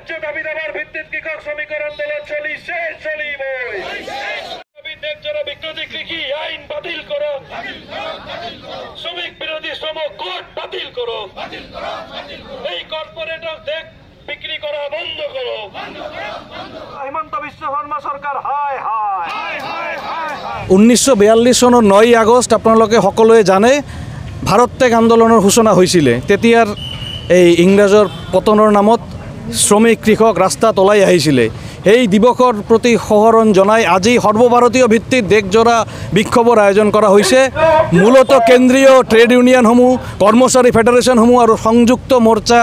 ন্যায্য দাবি দাবার ভিত্তিত কৃষক শ্রমিকের আন্দোলন চলিবই। ন্যায্য বিরোধী কৃষি আইন বাতিল করো, শ্রমিক বিরোধী শ্রম কোড বাতিল করো, এই কর্পোরেটর দেশ বিক্রি করা বন্ধ করো। হিমন্ত বিশ্ব শৰ্মা সৰকাৰ হায় হায়। 1942 চনৰ 9 আগষ্ট আপোনালোকে সকলোৱে জানে ভাৰত ত্যাগ আন্দোলনৰ সূচনা হৈছিলে। তেতিয়াৰ এই ইংৰাজৰ পতনৰ নামত শ্ৰমিক কৃষক ৰাস্তাত ওলাই আহিছিলে। এই দিৱসৰ প্ৰতি সোঁৱৰণ জনাই আজি সৰ্বভাৰতীয় ভিত্তিত দেশজোৰা বিক্ষোভৰ আয়োজন কৰা হৈছে। মূলতঃ কেন্দ্ৰীয় ট্ৰেড ইউনিয়নসমূহ, কৰ্মচাৰী ফেডাৰেশ্যনসমূহ আৰু সংযুক্ত মৰ্চা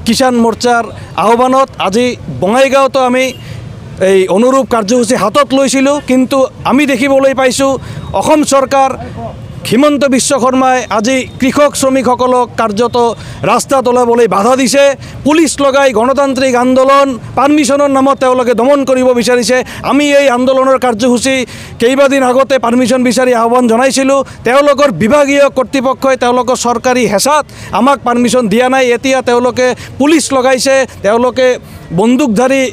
কিষাণ মৰ্চাৰ আহ্বানত আজি বঙাইগাঁৱতো আমি এই অনুৰূপ কাৰ্যসূচী হাতত লৈছিলোঁ। কিন্তু আমি দেখিবলৈ পাইছোঁ অসম চৰকাৰ হিমন্ত বিশ্ব শৰ্মাই আজি কৃষক শ্ৰমিকসকলক কাৰ্যত ৰাস্তাত ওলাবলৈ বাধা দিছে। পুলিচ লগাই গণতান্ত্ৰিক আন্দোলন পাৰ্মিশ্যনৰ নামত তেওঁলোকে দমন কৰিব বিচাৰিছে। আমি এই আন্দোলনৰ কাৰ্যসূচী কেইবাদিন আগতে পাৰ্মিশ্যন বিচাৰি আহ্বান জনাইছিলোঁ। তেওঁলোকৰ বিভাগীয় কৰ্তৃপক্ষই তেওঁলোকৰ চৰকাৰী হেঁচাত আমাক পাৰ্মিশ্যন দিয়া নাই। এতিয়া তেওঁলোকে পুলিচ লগাইছে, তেওঁলোকে বন্দুকধাৰী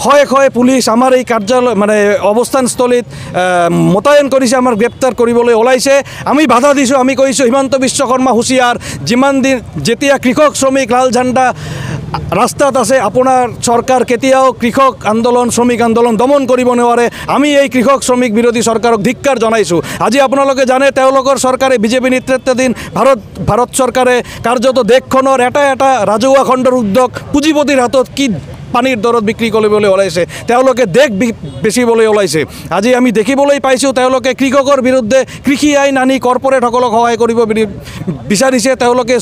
শয়ে পুলিচ আমাৰ এই কাৰ্যালয় মানে অৱস্থানস্থলীত মোতায়েন কৰিছে, আমাৰ গ্ৰেপ্তাৰ কৰিবলৈ ওলাইছে। আমি বাধা দিছোঁ, আমি কৈছোঁ হিমন্ত বিশ্ব শৰ্মা হুঁচিয়াৰ, যিমান দিন যেতিয়া কৃষক শ্ৰমিক লাল ঝাণ্ডা ৰাস্তাত আছে আপোনাৰ চৰকাৰ কেতিয়াও কৃষক আন্দোলন শ্ৰমিক আন্দোলন দমন কৰিব নোৱাৰে। আমি এই কৃষক শ্ৰমিক বিৰোধী চৰকাৰক ধিক্কাৰ জনাইছোঁ। আজি আপোনালোকে জানে তেওঁলোকৰ চৰকাৰে বিজেপি নেতৃত্বাধীন ভাৰত চৰকাৰে কাৰ্যত দেশখনৰ এটা ৰাজহুৱা খণ্ডৰ উদ্যোগ পুঁজিপতিৰ হাতত কি পানীৰ দৰত বিক্ৰী কৰিবলৈ ওলাইছে, তেওঁলোকে দেশ বেচিবলৈ ওলাইছে। আজি আমি দেখিবলৈ পাইছোঁ তেওঁলোকে কৃষকৰ বিৰুদ্ধে কৃষি আইন আনি কৰ্পৰেটসকলক সহায় কৰিব বিচাৰিছে। তেওঁলোকে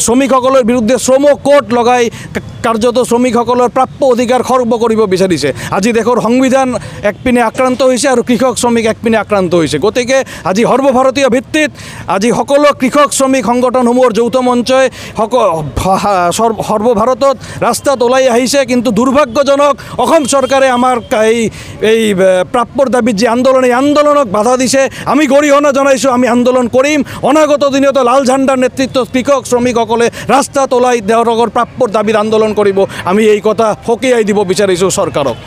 শ্ৰমিকসকলৰ বিৰুদ্ধে শ্ৰম কোড লগাই কাৰ্যত শ্ৰমিকসকলৰ প্ৰাপ্য অধিকাৰ খৰ্ব কৰিব বিচাৰিছে। আজি দেশৰ সংবিধান একপিনে আক্ৰান্ত হৈছে আৰু কৃষক শ্ৰমিক একপিনে আক্ৰান্ত হৈছে। গতিকে আজি সৰ্বভাৰতীয় ভিত্তিত আজি সকলো কৃষক শ্ৰমিক সংগঠনসমূহৰ যৌথ মঞ্চই সৰ্বভাৰতত ৰাস্তাত ওলাই আহিছে। কিন্তু দুৰ্ভাগ্যজনক অসম চৰকাৰে আমাৰ এই প্ৰাপ্যৰ দাবীত যি আন্দোলন, এই আন্দোলনক বাধা দিছে। আমি গৰিহণা জনাইছোঁ, আমি আন্দোলন কৰিম। অনাগত দিনতো লাল ঝাণ্ডাৰ নেতৃত্বত কৃষক শ্ৰমিকসকলে ৰাস্তাত ওলাই তেওঁলোকৰ প্ৰাপ্যৰ দাবীত আন্দোলন কৰিব। আমি এই কথা সকীয়াই দিব বিচাৰিছোঁ চৰকাৰক।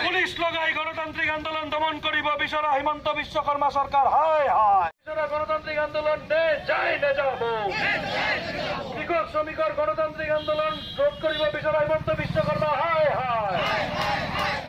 পুলিচ লগাই গণতান্ত্ৰিক আন্দোলন দমন কৰিব বিচৰা হিমন্ত বিশ্ব শৰ্মা চৰকাৰ হায় হায়। গণতান্ত্ৰিক আন্দোলন যাব কৃষক শ্ৰমিকৰ গণতান্ত্ৰিক আন্দোলন ৰোধ কৰিব বিচৰা হিমন্ত বিশ্ব শৰ্মা হায় হায়।